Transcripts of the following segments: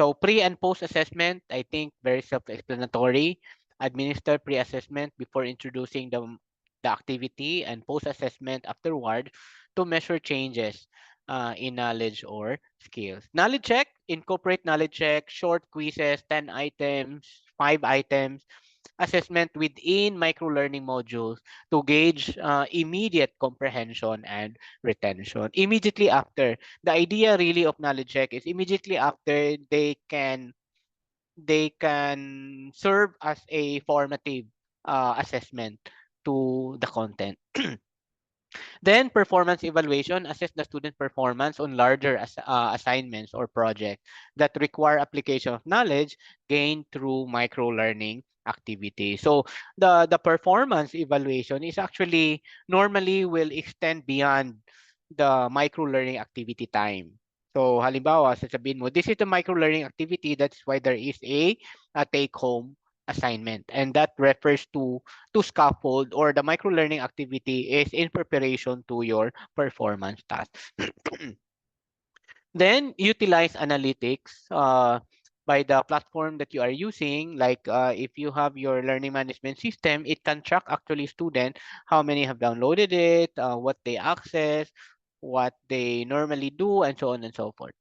So pre and post assessment, I think very self-explanatory. Administer pre-assessment before introducing the activity, and post assessment afterward to measure changes in knowledge or skills. Knowledge check, incorporate knowledge check, short quizzes, 10 items, 5 items, assessment within micro-learning modules to gauge immediate comprehension and retention. Immediately after, the idea really of knowledge check is immediately after they can serve as a formative assessment to the content. Then performance evaluation, assess the student performance on larger assignments or projects that require application of knowledge gained through micro-learning activity. So the performance evaluation is actually normally will extend beyond the micro-learning activity time. So halimbawa, sasabihin mo, this is the micro-learning activity, that's why there is a take-home assignment. And that refers to scaffold, or the micro learning activity is in preparation to your performance task. Then utilize analytics by the platform that you are using. Like if you have your learning management system, it can track actually student, how many have downloaded it, what they access, what they normally do, and so on and so forth.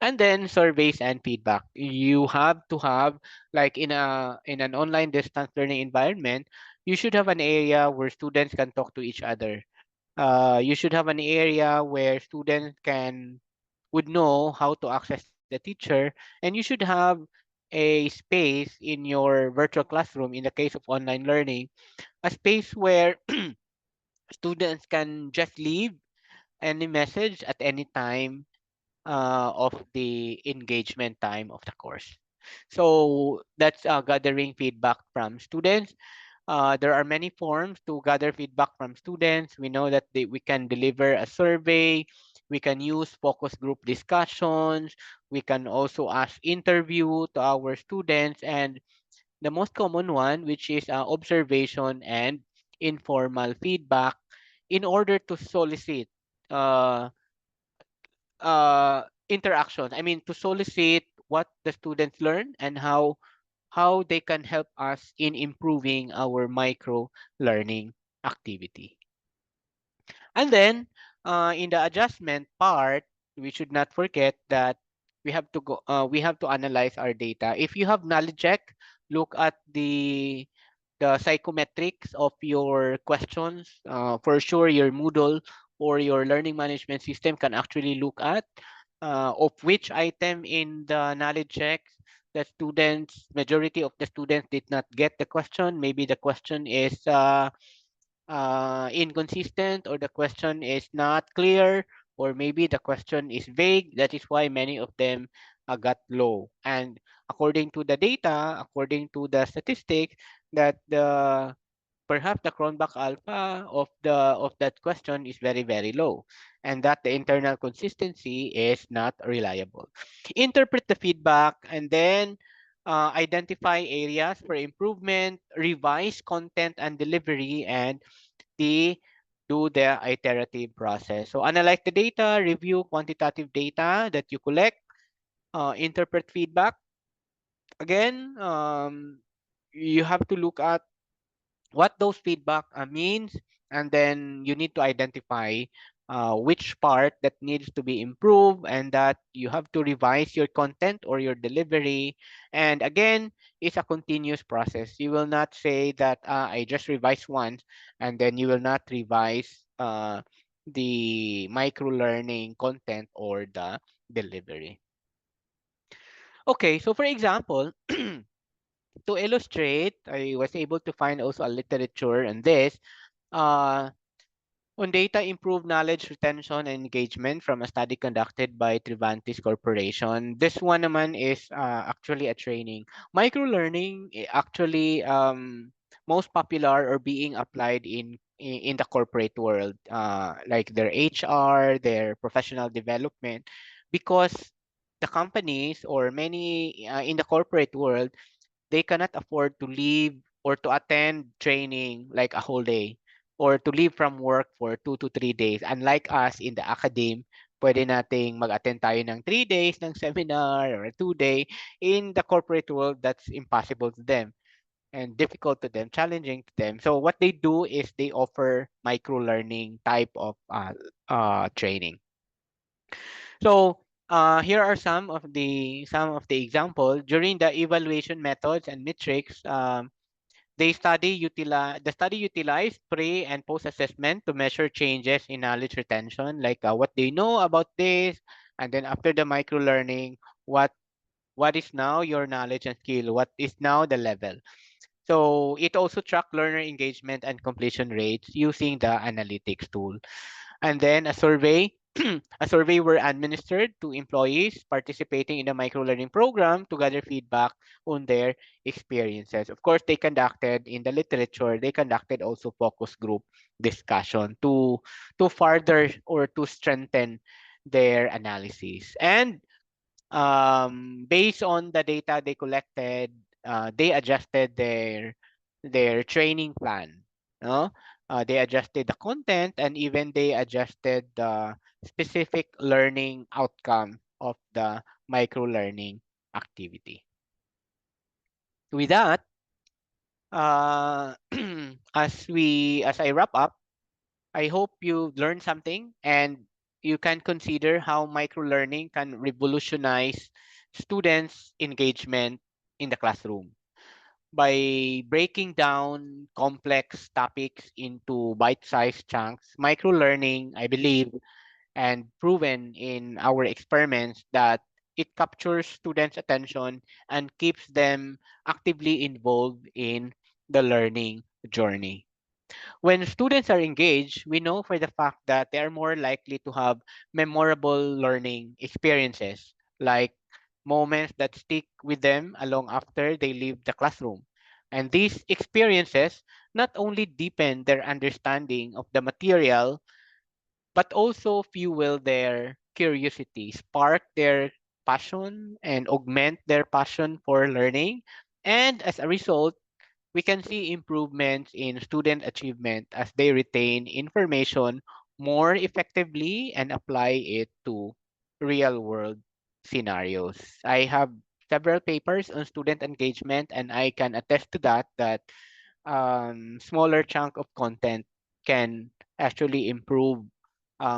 And then surveys and feedback. You have to have, like in an online distance learning environment, you should have an area where students can talk to each other. You should have an area where students can would know how to access the teacher, and you should have a space in your virtual classroom, in the case of online learning, a space where students can just leave any message at any time of the engagement time of the course. So that's gathering feedback from students. There are many forms to gather feedback from students. We know that we can deliver a survey, we can use focus group discussions, we can also ask interview to our students, and the most common one, which is observation and informal feedback, in order to solicit uh, interactions. I mean, to solicit what the students learn and how they can help us in improving our micro learning activity. And then in the adjustment part, we should not forget that we have to analyze our data. If you have knowledge check, look at the psychometrics of your questions. For sure, your Moodle or your learning management system can actually look at of which item in the knowledge checks the students, majority of the students did not get the question. Maybe the question is inconsistent, or the question is not clear, or maybe the question is vague. That is why many of them got low. And according to the data, according to the statistics, that the perhaps the Cronbach alpha of that question is very, very low, and that the internal consistency is not reliable. Interpret the feedback, and then identify areas for improvement, revise content and delivery, and the do the iterative process. So analyze the data, review quantitative data that you collect, interpret feedback. Again, you have to look at what those feedback means, and then you need to identify which part that needs to be improved, and that you have to revise your content or your delivery. And again, it's a continuous process. You will not say that I just revised once and then you will not revise the micro learning content or the delivery. Okay, so for example, to illustrate, I was able to find also a literature on this. Uh, on data improved knowledge retention and engagement from a study conducted by Trivantis Corporation. This one naman is actually a training. Microlearning actually most popular or being applied in the corporate world, like their HR, their professional development, because the companies or many in the corporate world, they cannot afford to leave or to attend training like a whole day, or to leave from work for 2 to 3 days. Unlike us in the academe, Pwede nating mag-attend tayo ng 3 days ng seminar or a 2 day. In the corporate world, that's impossible to them and difficult to them, challenging to them. So what they do is they offer micro-learning type of training. So here are some of the example during the evaluation methods and metrics. The study utilized pre and post assessment to measure changes in knowledge retention, like what they know about this, and then after the micro learning, what is now your knowledge and skill, what is now the level. So it also tracked learner engagement and completion rates using the analytics tool. And then a survey, a survey were administered to employees participating in the micro-learning program to gather feedback on their experiences. Of course, they conducted also focus group discussion to further or to strengthen their analysis. And based on the data they collected, they adjusted their training plan. No, they adjusted the content and even they adjusted the specific learning outcome of the micro learning activity. With that, uh, as I wrap up, I hope you learned something and you can consider how microlearning can revolutionize students' engagement in the classroom by breaking down complex topics into bite-sized chunks. Microlearning, I believe, and proven in our experiments that it captures students' attention and keeps them actively involved in the learning journey. When students are engaged, we know for the fact that they are more likely to have memorable learning experiences, like moments that stick with them along after they leave the classroom. And these experiences not only deepen their understanding of the material, but also fuel their curiosity, spark their passion, and augment their passion for learning. And as a result, we can see improvements in student achievement as they retain information more effectively and apply it to real world scenarios. I have several papers on student engagement and I can attest to that smaller chunk of content can actually improve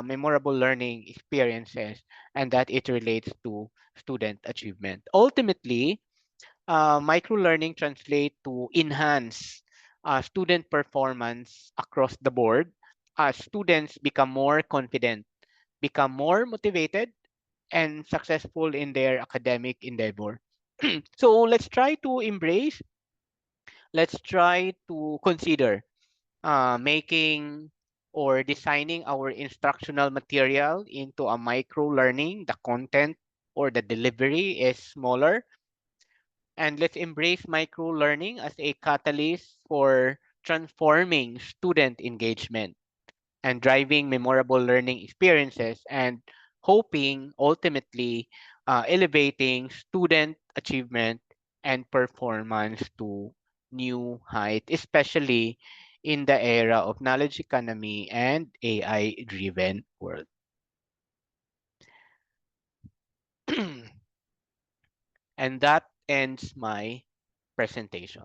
memorable learning experiences and that it relates to student achievement. Ultimately, micro-learning translate to enhance student performance across the board as students become more confident, become more motivated, and successful in their academic endeavor. So let's try to consider making or designing our instructional material into a micro-learning. The content or the delivery is smaller, and let's embrace micro learning as a catalyst for transforming student engagement and driving memorable learning experiences and hoping ultimately elevating student achievement and performance to new height, especially in the era of knowledge economy and AI driven world. And that ends my presentation.